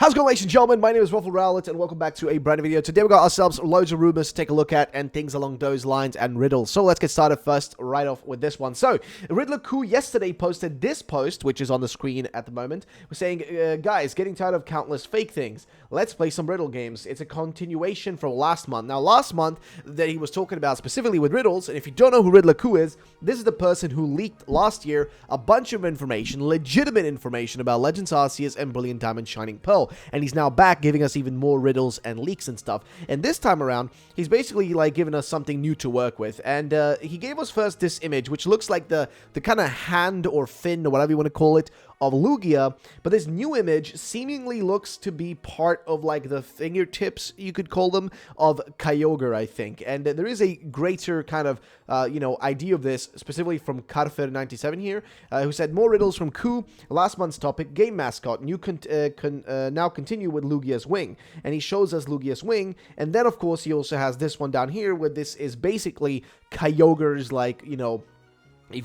How's it going, ladies and gentlemen? My name is RIDDLES, and welcome back to a brand new video. Today we got ourselves loads of rumors to take a look at and things along those lines and riddles. So let's get started first right off with this one. So Riddler Koo yesterday posted this post, which is on the screen at the moment, saying, guys, getting tired of countless fake things. Let's play some riddle games. It's a continuation from last month. Now, last month that he was talking about specifically with riddles, and if you don't know who Riddler Koo is, this is the person who leaked last year a bunch of information, legitimate information about Legends Arceus and Brilliant Diamond Shining Pearl. And he's now back giving us even more riddles and leaks and stuff. And this time around, he's basically like giving us something new to work with. And he gave us first this image, which looks like the kind of hand or fin or whatever you want to call it of Lugia, but this new image seemingly looks to be part of like the fingertips, you could call them, of Kyogre, I think. And there is a greater kind of idea of this, specifically from Carfer97 here, who said, more riddles from Koo, last month's topic, game mascot, now continue with Lugia's wing. And he shows us Lugia's wing, and then of course he also has this one down here, where this is basically Kyogre's, like, if you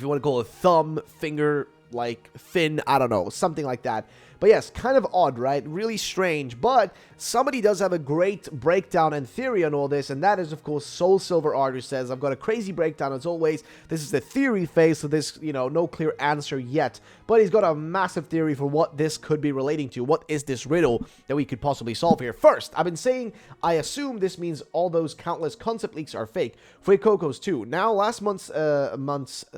want to call it thumb, finger, like fin, I don't know, something like that. But yes, kind of odd, right? Really strange, but somebody does have a great breakdown and theory on all this, and that is, of course, Soul Silver Art, who says, I've got a crazy breakdown as always. This is the theory phase, so this, no clear answer yet. But he's got a massive theory for what this could be relating to. What is this riddle that we could possibly solve here? First, I've been saying, I assume this means all those countless concept leaks are fake. For Coco's too. Now, last month's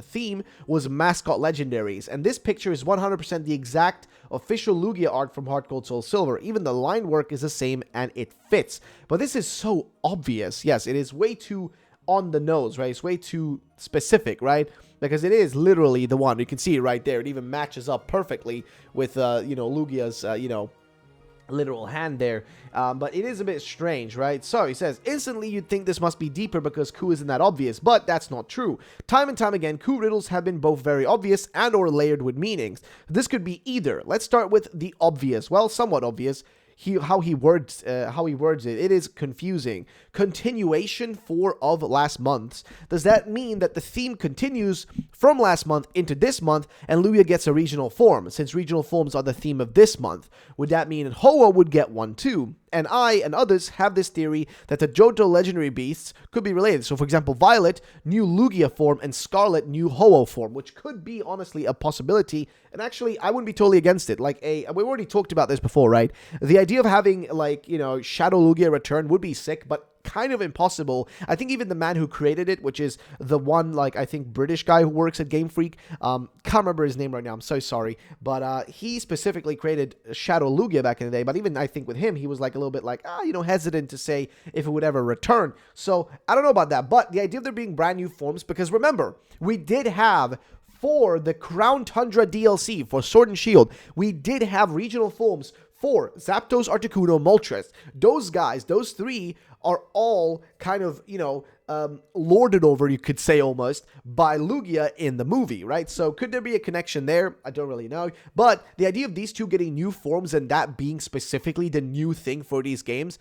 theme was mascot legendaries, and this picture is 100% the exact official Lugia art from Heart Gold Soul Silver. Even the line work is the same and it fits. But this is so obvious. Yes, it is way too on the nose, right? It's way too specific, right? Because it is literally the one. You can see it right there. It even matches up perfectly with, Lugia's, literal hand there. But it is a bit strange, right? So he says, instantly you'd think this must be deeper because Koo isn't that obvious, but that's not true. Time and time again, Koo riddles have been both very obvious and or layered with meanings. This could be either. Let's start with the obvious, well, somewhat obvious. How he words it. It is confusing. Continuation of last month's. Does that mean that the theme continues from last month into this month, and Lugia gets a regional form, since regional forms are the theme of this month? Would that mean Ho-Oh would get one too? And I and others have this theory that the Johto legendary beasts could be related. So, for example, Violet, new Lugia form, and Scarlet, new Ho-Oh form, which could be, honestly, a possibility. And actually, I wouldn't be totally against it. We already talked about this before, right? The idea of having, Shadow Lugia return would be sick, but kind of impossible. I think even the man who created it, which is the one, I think, British guy who works at Game Freak, can't remember his name right now, I'm so sorry, but he specifically created Shadow Lugia back in the day, but even I think with him, he was a little bit hesitant to say if it would ever return. So I don't know about that, but the idea of there being brand new forms, because remember, we did have for the Crown Tundra DLC for Sword and Shield, we did have regional forms for Zapdos, Articuno, Moltres. Those guys, those three, are all kind of, lorded over, you could say almost, by Lugia in the movie, right? So could there be a connection there? I don't really know. But the idea of these two getting new forms and that being specifically the new thing for these games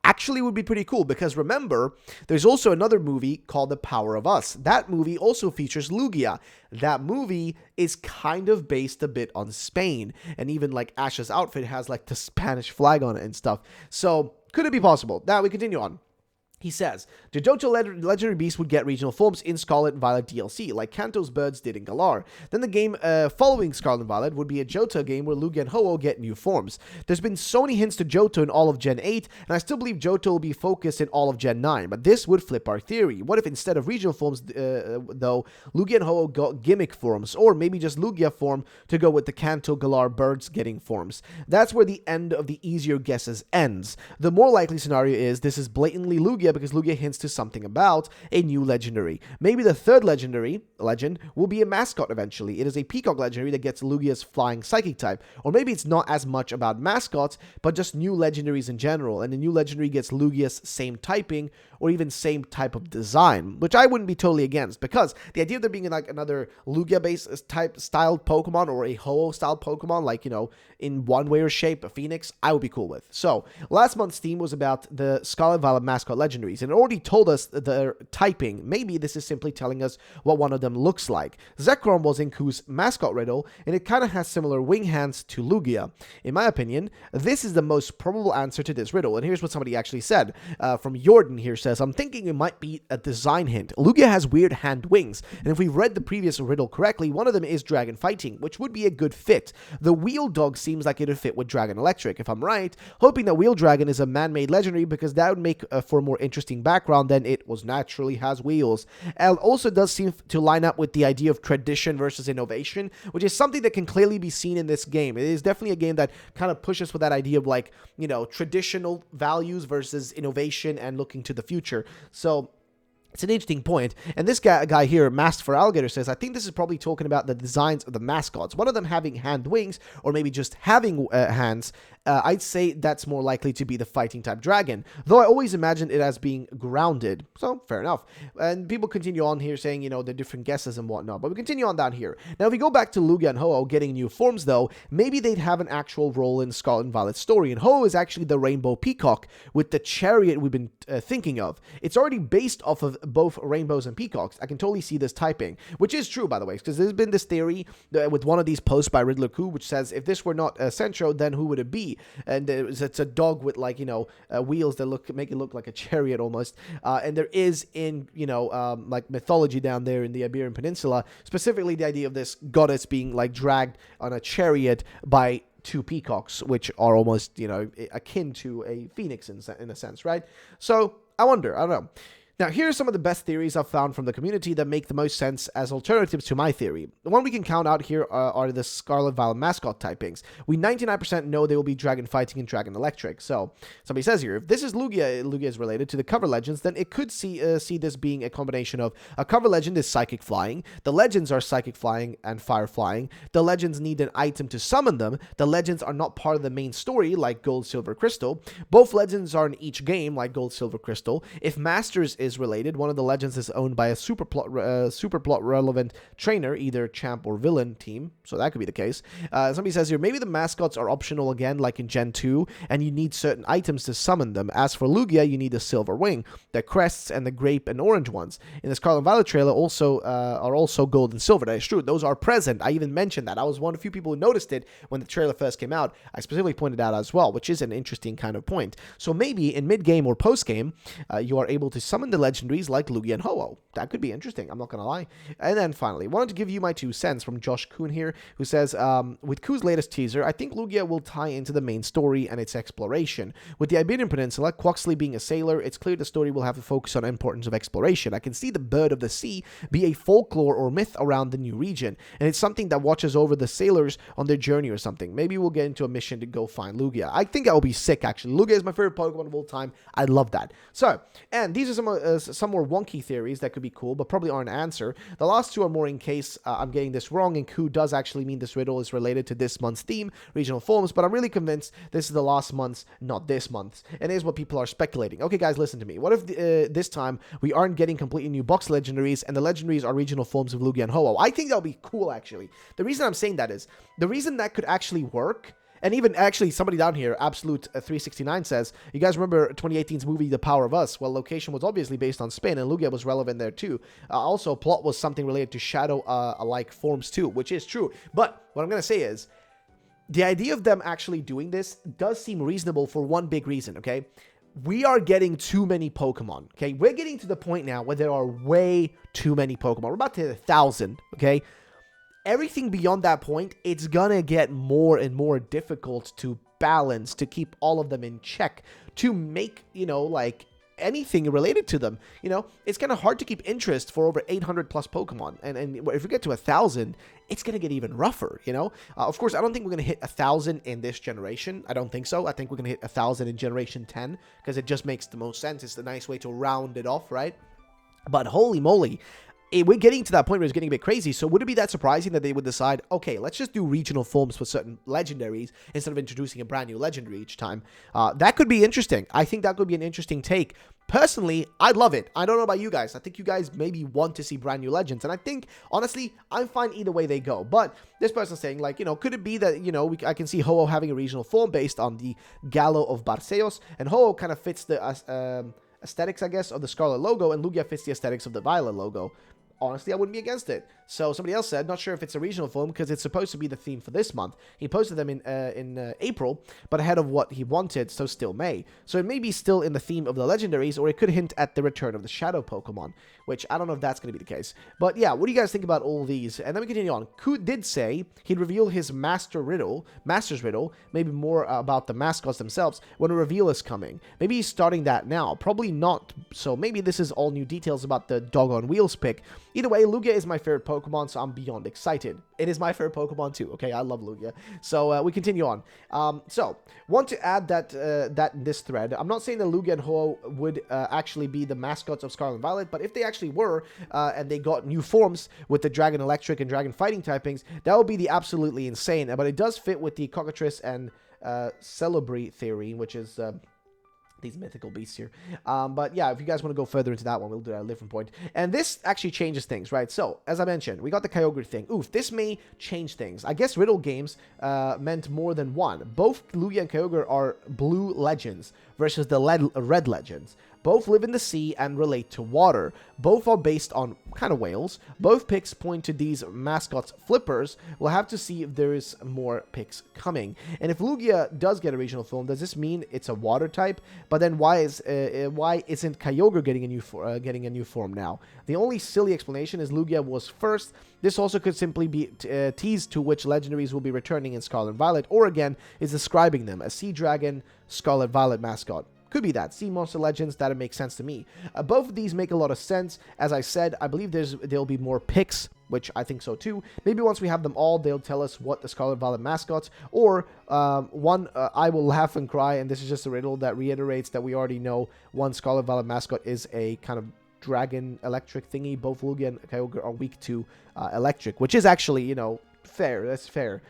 actually would be pretty cool, because remember, there's also another movie called The Power of Us. That movie also features Lugia. That movie is kind of based a bit on Spain, and even Ash's outfit has the Spanish flag on it and stuff. So could it be possible? Now we continue on. He says, the Johto legendary beast would get regional forms in Scarlet and Violet DLC, like Kanto's birds did in Galar. Then the game following Scarlet and Violet would be a Johto game where Lugia and Ho-Oh get new forms. There's been so many hints to Johto in all of Gen 8, and I still believe Johto will be focused in all of Gen 9, but this would flip our theory. What if instead of regional forms, though, Lugia and Ho-Oh got gimmick forms, or maybe just Lugia form to go with the Kanto Galar birds getting forms? That's where the end of the easier guesses ends. The more likely scenario is this is blatantly Lugia, because Lugia hints to something about a new legendary. Maybe the third legend will be a mascot eventually. It is a Peacock legendary that gets Lugia's flying psychic type. Or maybe it's not as much about mascots, but just new legendaries in general, and the new legendary gets Lugia's same typing, or even same type of design, which I wouldn't be totally against, because the idea of there being another Lugia-based styled Pokemon, or a Ho-Oh styled Pokemon, in one way or shape, a Phoenix, I would be cool with. So, last month's theme was about the Scarlet Violet mascot legendary. legendaries, and it already told us their typing. Maybe this is simply telling us what one of them looks like. Zekrom was in Ku's mascot riddle, and it kind of has similar wing hands to Lugia. In my opinion, this is the most probable answer to this riddle, and here's what somebody actually said. From Jordan here says, I'm thinking it might be a design hint. Lugia has weird hand wings, and if we read the previous riddle correctly, one of them is dragon fighting, which would be a good fit. The wheel dog seems like it would fit with dragon electric, if I'm right, hoping that wheel dragon is a man-made legendary, because that would make for a more interesting background than it was naturally has wheels. And also does seem to line up with the idea of tradition versus innovation, which is something that can clearly be seen in this game. It is definitely a game that kind of pushes with that idea of, like, you know, traditional values versus innovation and looking to the future. So it's an interesting point. And this guy here, Masked for Alligator, says, I think this is probably talking about the designs of the mascots. One of them having hand wings, or maybe just having hands. I'd say that's more likely to be the fighting type dragon, though I always imagined it as being grounded. So, fair enough. And people continue on here saying, you know, the different guesses and whatnot. But we continue on down here. Now, if we go back to Lugia and Ho-Oh getting new forms, though, maybe they'd have an actual role in Scarlet and Violet's story. And Ho-Oh is actually the rainbow peacock with the chariot we've been thinking of. It's already based off of both rainbows and peacocks. I can totally see this typing, which is true, by the way, because there's been this theory with one of these posts by Riddler Q, which says, if this were not Centro, then who would it be? And it's a dog with, like, you know, wheels that make it look like a chariot almost. And there is in, you know, like mythology down there in the Iberian Peninsula, specifically the idea of this goddess being like dragged on a chariot by two peacocks, which are almost, you know, akin to a phoenix in a sense, right? So I wonder, I don't know. Now, here are some of the best theories I've found from the community that make the most sense as alternatives to my theory. The one we can count out here are the Scarlet Violet mascot typings. We 99% know they will be dragon fighting and dragon electric. So, somebody says here, if this is Lugia is related to the cover legends, then it could see this being a combination of a cover legend is psychic flying, the legends are psychic flying and fire flying, the legends need an item to summon them, the legends are not part of the main story like Gold, Silver, Crystal, both legends are in each game like Gold, Silver, Crystal. If Masters is related, one of the legends is owned by a super plot relevant trainer, either champ or villain team, so that could be the case. Somebody says here, maybe the mascots are optional again like in Gen 2, and you need certain items to summon them. As for Lugia, you need the silver wing, the crests, and the grape and orange ones. In the Scarlet and Violet trailer are also gold and silver. That is true, those are present. I even mentioned that. I was one of the few people who noticed it when the trailer first came out. I specifically pointed out as well, which is an interesting kind of point. So maybe in mid-game or post-game, you are able to summon the legendaries like Lugia and Ho-Oh. That could be interesting, I'm not gonna lie. And then finally, wanted to give you my 2 cents from Josh Kuhn here, who says, with Ku's latest teaser, I think Lugia will tie into the main story and its exploration. With the Iberian Peninsula, Quoxley being a sailor, it's clear the story will have to focus on the importance of exploration. I can see the bird of the sea be a folklore or myth around the new region, and it's something that watches over the sailors on their journey or something. Maybe we'll get into a mission to go find Lugia. I think that will be sick, actually. Lugia is my favorite Pokemon of all time. I love that. So, and these are some more wonky theories that could be cool, but probably aren't an answer. The last 2 are more in case I'm getting this wrong, and Q does actually mean this riddle is related to this month's theme, regional forms, but I'm really convinced this is the last month's, not this month's, and is what people are speculating. Okay, guys, listen to me. What if this time we aren't getting completely new box legendaries, and the legendaries are regional forms of Lugia and Ho-Oh? I think that would be cool, actually. The reason I'm saying that is, the reason that could actually work, and even actually somebody down here, Absolute 369 says, you guys remember 2018's movie The Power of Us? Well, location was obviously based on Spain, and Lugia was relevant there too. Also, plot was something related to shadow-alike forms too, which is true. But what I'm going to say is, the idea of them actually doing this does seem reasonable for one big reason, okay? We are getting too many Pokemon, okay? We're getting to the point now where there are way too many Pokemon. We're about to hit 1,000, okay? Everything beyond that point, it's gonna get more and more difficult to balance, to keep all of them in check, to make, you know, like, anything related to them. You know, it's kind of hard to keep interest for over 800 plus Pokemon, and if we get to 1,000, it's gonna get even rougher, you know. Of course, I don't think we're gonna hit 1,000 in this generation. I don't think so. I think we're gonna hit 1,000 in generation 10, because it just makes the most sense. It's the nice way to round it off, right? But holy moly, we're getting to that point where it's getting a bit crazy. So would it be that surprising that they would decide, okay, let's just do regional forms for certain legendaries instead of introducing a brand new legendary each time? That could be interesting. I think that could be an interesting take. Personally, I'd love it. I don't know about you guys. I think you guys maybe want to see brand new legends. And I think, honestly, I'm fine either way they go. But this person's saying, like, you know, could it be that, you know, I can see Ho-Oh having a regional form based on the Gallo of Barceos, and Ho-Oh kind of fits the aesthetics, I guess, of the Scarlet logo, and Lugia fits the aesthetics of the Violet logo, honestly, I wouldn't be against it. So somebody else said, not sure if it's a regional film because it's supposed to be the theme for this month. He posted them in April, but ahead of what he wanted, so still May. So it may be still in the theme of the legendaries, or it could hint at the return of the Shadow Pokemon, which I don't know if that's going to be the case. But yeah, what do you guys think about all these? And then we continue on. Ku did say he'd reveal his Master's Riddle, maybe more about the mascots themselves when a reveal is coming. Maybe he's starting that now. Probably not. So maybe this is all new details about the Dog on Wheels pick. Either way, Lugia is my favorite Pokemon, so I'm beyond excited. It is my favorite Pokemon too, okay? I love Lugia. So we continue on. So, want to add that in this thread. I'm not saying that Lugia and Ho-Oh would actually be the mascots of Scarlet and Violet, but if they actually were, and they got new forms with the Dragon Electric and Dragon Fighting typings, that would be the absolutely insane. But it does fit with the Cockatrice and Celebrate theory, which is... these mythical beasts here. But yeah, if you guys want to go further into that one, we'll do that at a different point. And this actually changes things, right? So, as I mentioned, we got the Kyogre thing. Oof, this may change things. I guess Riddle games meant more than one. Both Lugia and Kyogre are blue legends versus the red legends. Both live in the sea and relate to water. Both are based on kind of whales. Both picks point to these mascots flippers. We'll have to see if there is more picks coming. And if Lugia does get a regional film, does this mean it's a water type? But then why isn't Kyogre getting a new form now? The only silly explanation is Lugia was first. This also could simply be teased to which legendaries will be returning in Scarlet and Violet, or again is describing them, a Sea Dragon, Scarlet Violet mascot. Could be that. Sea Monster Legends, that'd make sense to me. Both of these make a lot of sense. As I said, I believe there'll be more picks, which I think so too. Maybe once we have them all, they'll tell us what the Scarlet Violet mascots, or I will laugh and cry, and this is just a riddle that reiterates that we already know one Scarlet Violet mascot is a kind of dragon electric thingy. Both Lugia and Kyogre are weak to electric, which is actually, you know, fair. That's fair.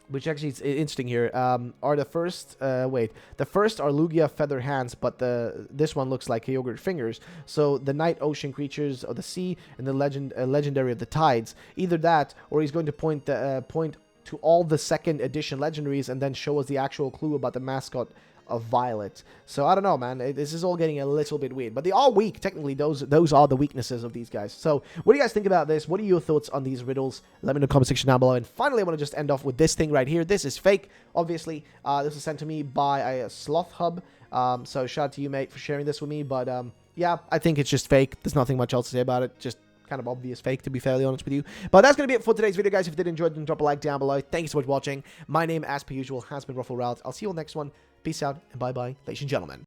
Which actually is interesting here. Are the first the first are Lugia feather hands, but this one looks like Kyogre fingers. So the night ocean creatures of the sea and the legendary of the tides. Either that, or he's going to point to all the second edition legendaries and then show us the actual clue about the mascot of Violet. So I don't know, man. This is all getting a little bit weird, but they are weak. Technically, those are the weaknesses of these guys. So what do you guys think about this? What are your thoughts on these riddles? Let me know in the comment section down below. And finally, I want to just end off with this thing right here. This is fake, obviously. This was sent to me by a Sloth Hub. So shout out to you, mate, for sharing this with me. But yeah, I think it's just fake. There's nothing much else to say about it. Just kind of obvious fake, to be fairly honest with you. But that's going to be it for today's video, guys. If you did enjoy it, then drop a like down below. Thank you so much for watching. My name, as per usual, has been RiddleES. I'll see you on the next one. Peace out, and bye-bye, ladies and gentlemen.